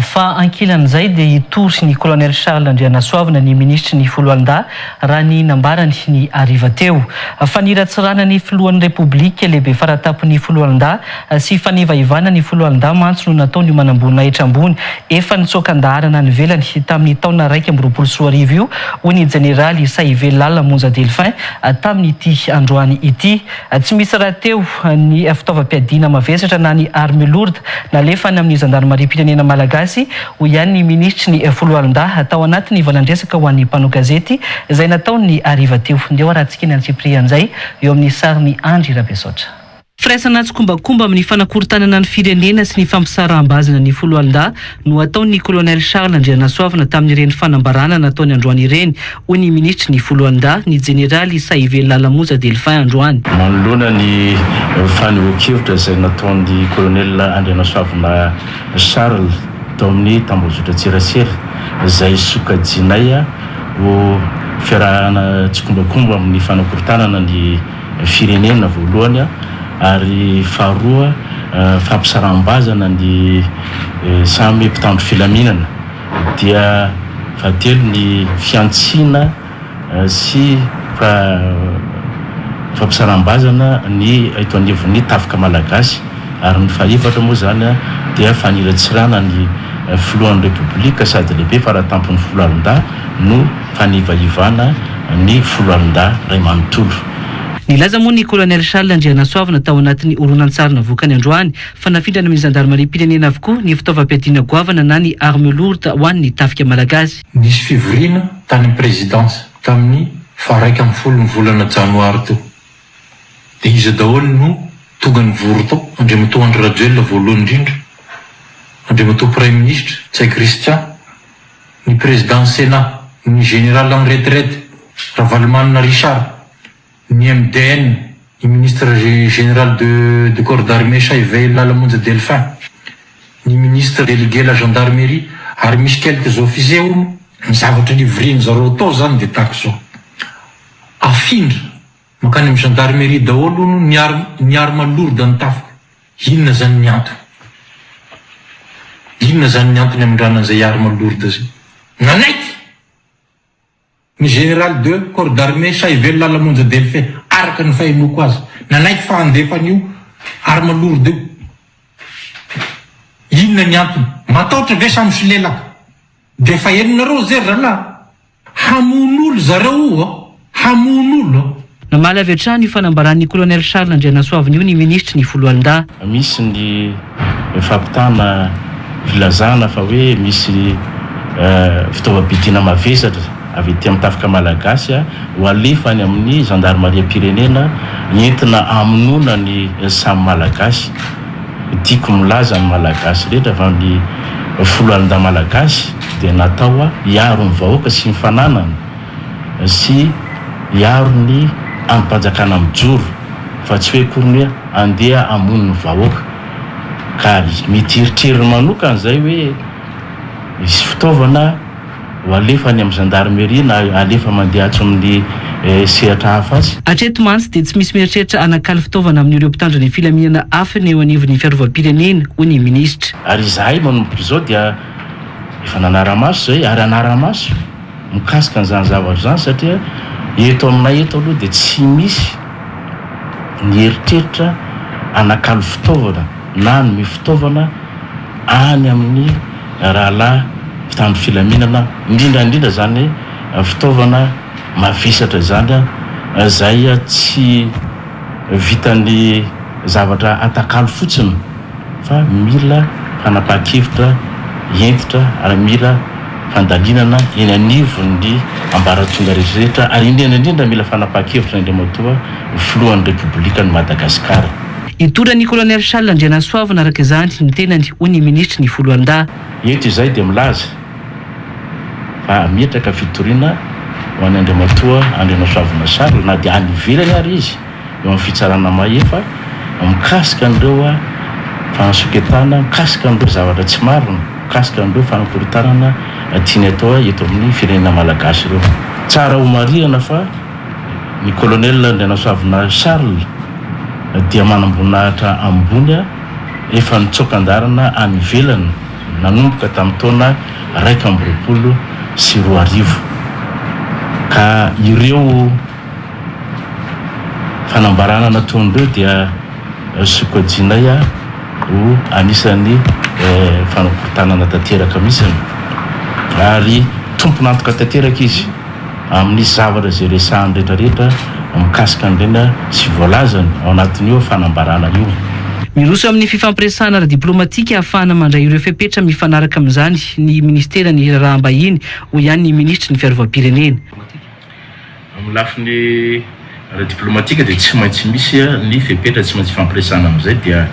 fa ankilan'izay dia hitory ny colonel Charles Andrianasoavina ny ministry ny Foloalinda raha ny nambarany ny ariva teo. Fa niratsirana ny filohan'ny Repoblika lehibe faratapon'ny Foloalinda sy fanevaivana ny Foloalinda mantso no nataony manambona ahitra ambony efa nitsokan-daharana ny velany tamin'ny taona 2024 io hoy ny jeneraly Saivelala Monja Delphin tamin'ity androany ity. Tsy misy raha teo ny fitaovam-piadiana mavesatra na ny arme lourde nalefany amin'ny zandarmarim-pirenena malagasy ho ihany ny ministry ny Foloalinda tao anatin'ny valandresaka ho an'ny mpanao gazety izay nataony ariva teo. Ndeo rahantsika ny Antsiprian'izay eo amin'ny sariny Andry Rabesotra. Firaisana tsokombakomba amin'ny fanakorontanana ny firenena sy ny fampisaraham-bazana ny Foloalinda no ataon'ny colonel Charles Andrianasoavina tamin'ireny fanambarana nataony androany ireny hoy ny ministry ny Foloalinda ny jeneraly Saivelala Monja Delphin androany. Manoloana ny fanehoan-kevitra izay nataon'ny colonel Andrianasoavina Charles tao amin'ny tambazotra Tserasera izay sokajianay ho fiarahana tsokombakomba amin'ny fanakorontanana ny firenena voalohany ary faharoa fampisaraham-bazana ny samy mpitandro filaminana dia fahatelo ny fiantsina sy fampisaraham-bazana ny eto anivon'ny tafika malagasy ary ny fahaefatra moa zany dia faniratsirana ny filohan'ny Repoblika sady lehibe faratampony Foloalinda no fanevaivana ny Foloalinda Ray manontolo. Nilaza moa ny colonel Charles Andrianasoavina tao anatin'ny horonan-tsary navokany androany fa nafindrana amin'ny zandarmarim-pirenena avokoa ny fitaovam-piadiana goavana na ny arme lourde ho an'ny tafika malagasy. Nisy fivoriana tany présidence tamin'ny 1 ny volana janoary teo. Dia izy daholo no tonga ny vory tao Andriamatoa Andry Rajoelina voalohany indrindra, Andriamatoa Premier Ministre Tsay Christian, ny président Sénat, ny général en retraite Ravalomanana Richard, ny MDN, ny ministre général de corps d'armée Saivelala Monja Delphin, ny ministre délégué la gendarmerie ary misy quelques officiers ny zavatra livreny zareo tao zany dia tahaka zao. Afindra makany amin'ny gendarmerie daholo ny arme lourde ny tafika. Inona zany ny antony? Inona zany ny antony amindranan'izay arme lourde zay? Nanaiky ny général de corps d'armée Saivelala Monja Delphin araka ny fahenoko azy nanaiky fa andefan'io arme lourde io. Inona ny antony? Mataotra ve samy solelaka? De fa henonareo zay ralahy hamon'olo zareo hamon'olo. Namaly avy hatrany io fanambaran'ny colonel Charles Andrianasoavina io ny ministry ny Foloalinda. Misy ny fampitana filazana fa hoe misy fitaovam-piadiana mavesatra avy ety amin'ny tafika malagasy ho alefany amin'ny zandarmarim-pirenena entina amonoana ny samy malagasy. Tiako milaza ny malagasy rehetra fa ny Foloalinda malagasy dia natao hiaro ny vahoaka sy ny fananana sy hiaro ny ampanjakana mijoro fa tsy hoe kory hoe andeha amono ny vahoaka. Ka mitiritreriny manokana izay hoe misy fitaovana ho alefany amin'ny gendarmerie na alefa mandeha atso amin'ny sehatra hafa azy. Hatreto mantsy dia tsy misy mieritreritra anakaly fitaovana amin'ireo mpitandro ny filaminana hafa ny eo anivon'ny fiarovam-pirenena hoy ny ministra. Ary izahay manomboka izao dia efa nanara-maso zay ary anara-maso mikasika an'izany zavatra zany satria eto aminay eto aloha dia tsy misy ny eritreritra anakaly fitaovana na ny fitaovana any amin'ny rahalahy mpitandro filaminana indrindra zany fitaovana mavesatra zany zay tsy vitan'ny zavatra atakalo fotsiny fa mila fanapahan-kevitra entitra ary mila fandalinana eny anivon'ny ambaratonga rehetrarehetra ary indrindra mila fanapahan-kevitra ny Andriamatoa filohan'ny Repoblika ny Madagasikara. Itorany colonel Charles Andrianasoavina araka izany ny tenany hoy ny ministry ny Foloalinda. Eto izay dia milaza fa mihetraka fitoriana ho an'ny Andriamatoa Andrianasoavina Charles na dia any ivelany ary izy eo amin'ny fitsarana maefa mikasika an'ireo fanasoketana, mikasika an'ireo zavatra tsy marina, mikasika an'ireo fanakorontanana tiany atao eto amin'ny firenena malagasy ireo. Tsara ho marihana fa ny colonel Andrianasoavina Charles dia manamboninahitra ambony efa nitsokan-darana any ivelany nanomboka tamin'ny taona 1920 ka ireo fanambarana nataon'ireo dia sokajinay ho anisan'ny fanakotanana tanteraka mihitsy ary tomponantoka tanteraka izy amin'ny zavatra zay resahany rehetrarehetra mikasika an'ireny sy voalazany ao anatin'io fanambarana io. Miroso amin'ny fifampiresahana ara-diplomatika ahafahana mandray ireo fepetra mifanaraka amin'izany ny ministerany raham-bahiny ho ihany ny ministra ny fiarovam-pirenena. Amin'ny lafiny ara-diplomatika dia tsy maintsy misy ny fepetra tsy maintsy fampiresahana amin'izay dia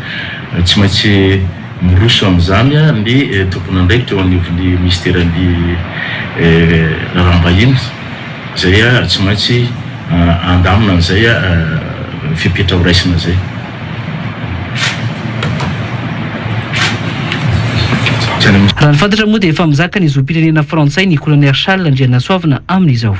tsy maintsy miroso amin'izany ny tompony andraikitra eo anivon'ny ministeran'ny raham-bahiny zay tsy maintsy andamina an'izay fepetra ho raisina zay. Raha ny fantatra moa dia efa mizaka ny zoom-pirenena frantsay ny colonel Charles Andrianasoavina amin'izao.